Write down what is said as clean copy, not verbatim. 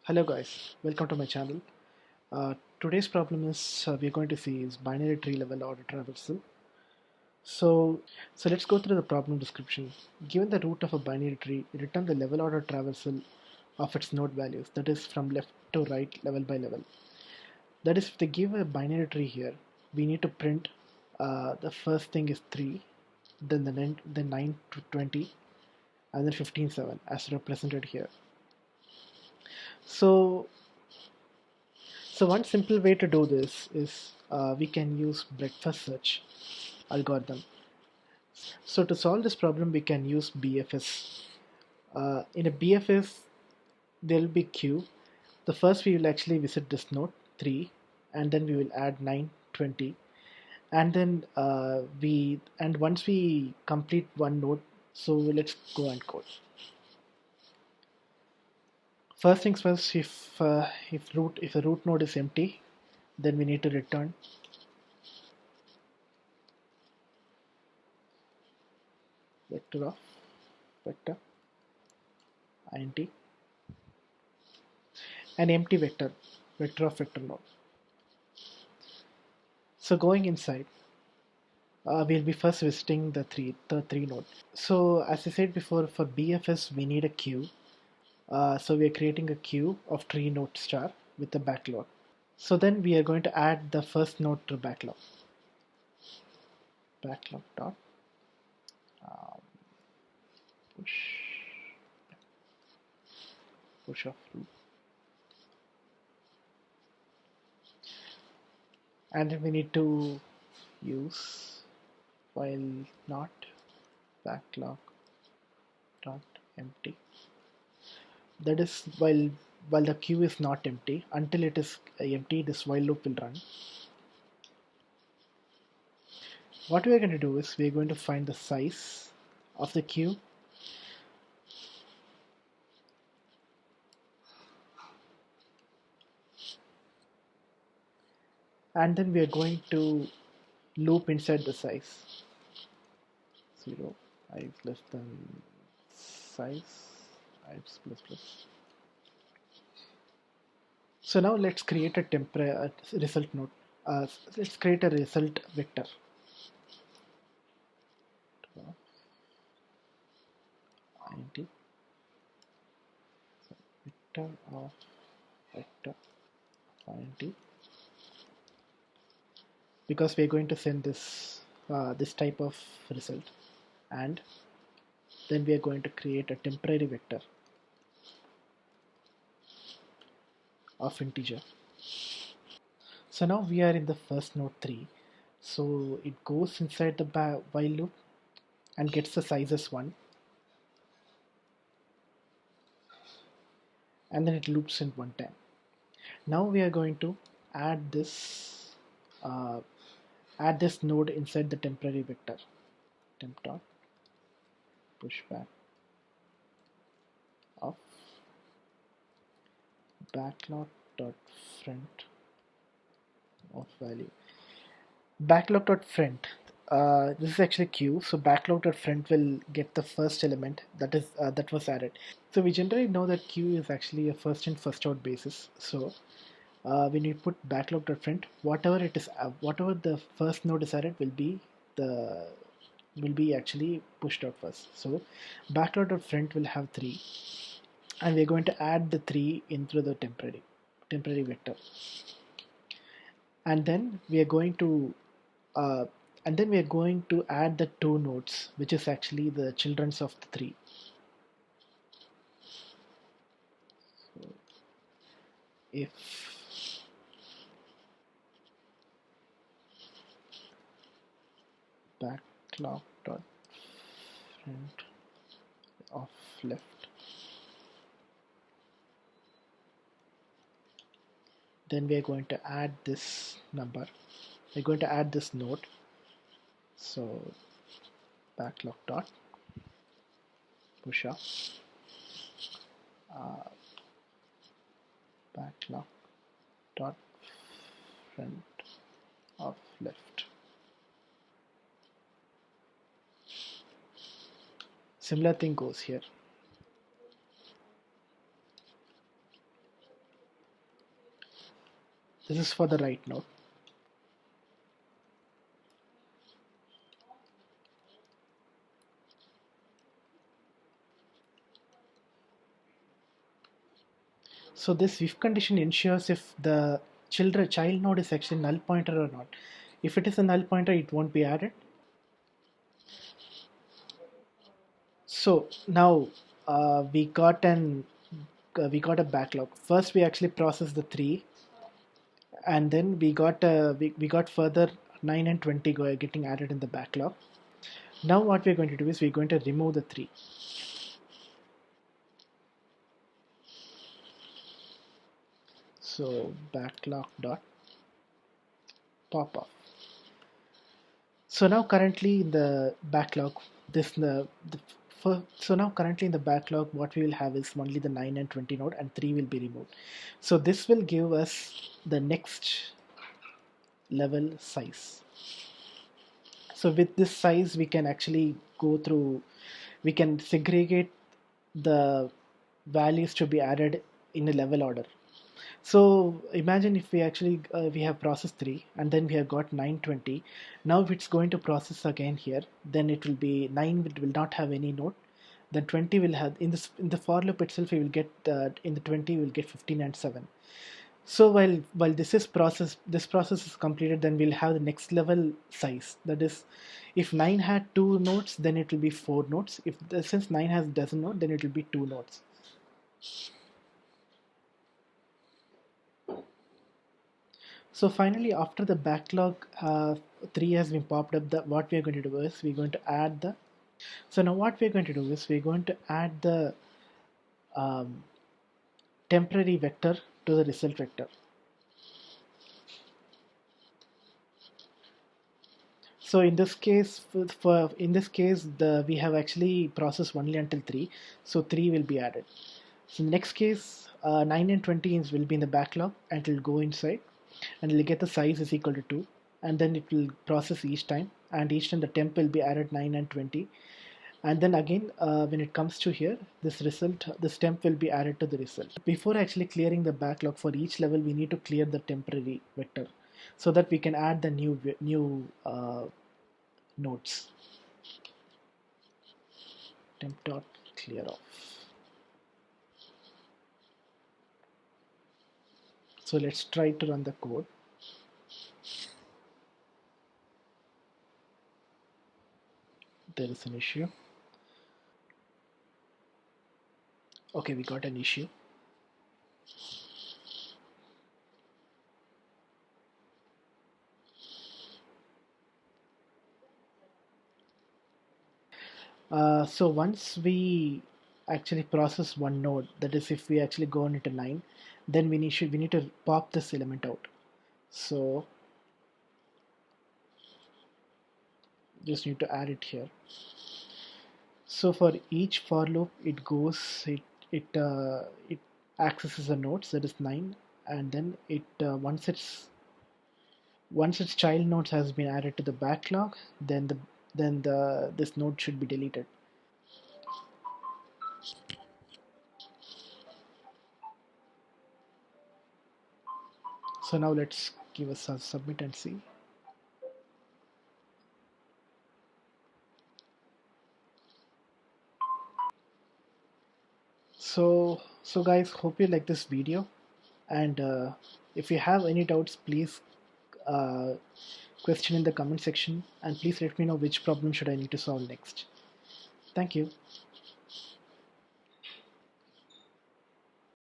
Hello guys, welcome to my channel. Today's problem is we're going to see is binary tree level order traversal. So let's go through the problem description. Given the root of a binary tree, return the level order traversal of its node values, that is from left to right level by level. That is, if they give a binary tree here, we need to print the first thing is 3, then the 9 to 20, and then 15 7 as represented here. So So one simple way to do this is we can use breadth-first search algorithm. So to solve this problem, we can use BFS. In a BFS, there will be queue. The first we will actually visit this node 3, and then we will add 9, 20, and then once we complete one node, so let's go and code. First things first, if a root node is empty, then we need to return vector of vector int an empty vector of vector node. So going inside, we'll be first visiting the three node. So as I said before, for BFS we need a queue. So we are creating a queue of tree node star with a backlog. So then we are going to add the first node to backlog. Backlog dot um, push push of root, and then we need to use while not backlog dot empty. That is, while the queue is not empty, until it is empty, this while loop will run. What we are going to do is we are going to find the size of the queue, and then we are going to loop inside the size. 0 I less than size I plus plus. So now let's create a temporary result node. Let's create a result vector. int vector of vector int, because we're going to send this type of result, and then we are going to create a temporary vector of integer. So now we are in the first node 3, so it goes inside the while loop and gets the size as 1, and then it loops in one time. Now we are going to add uh, this node inside the temporary vector. Temp dot pushback of backlog dot front of value. Backlog dot front. This is actually queue, so backlog dot front will get the first element that was added. So we generally know that queue is actually a first in first out basis. So when you put backlog dot front, whatever the first node is added will be actually pushed out first. So backlog dot front will have 3, and we're going to add the 3 into the temporary vector, and then we are going to add the 2 nodes, which is actually the childrens of the 3. So if backlog dot front of left, then we are going to add this number, we're going to add this node. So backlog dot push up backlog dot front of left. Similar thing goes here. This is for the right node. So this if condition ensures if the child node is actually null pointer or not. If it is a null pointer, it won't be added. So now we got a backlog. First, we actually processed the 3, and then we got further 9 and 20 getting added in the backlog. Now what we're going to do is we're going to remove the 3. So backlog dot pop off. So now currently in the backlog, so now currently in the backlog, what we will have is only the 9 and 20 node, and 3 will be removed. So this will give us the next level size. So with this size, we can actually we can segregate the values to be added in a level order. So imagine if we actually we have process 3 and then we have got 920. Now if it's going to process again here, then it will be 9 will not have any node. Then 20 will have in the for loop itself we will get in the 20 we will get 15 and 7. So while this process is completed, then we'll have the next level size. That is, if 9 had 2 nodes, then it will be 4 nodes. Since 9 has dozen node, then it will be 2 nodes. So finally, after the backlog 3 has been popped up, what we are going to do is we're going to add the. So now what we're going to do is we're going to add the um, temporary vector to the result vector. So in this case, we have actually processed only until 3, so 3 will be added. So in the next case, 9 and 20 will be in the backlog, and it will go inside, and it will get the size is equal to 2, and then it will process each time, and each time the temp will be added 9 and 20, and then again when it comes to here, this temp will be added to the result. Before actually clearing the backlog for each level, we need to clear the temporary vector so that we can add the new nodes. Temp dot clear off. So let's try to run the code. There is an issue. Okay, we got an issue. So once we actually process one node, that is if we actually go on into 9, then we need to pop this element out. So just need to add it here. So for each for loop, it accesses a node, so that is 9, and then once its child nodes has been added to the backlog, then this node should be deleted. So now let's give us a submit and see. So guys, hope you like this video, and if you have any doubts, please uh, question in the comment section, and please let me know which problem should I need to solve next. Thank you.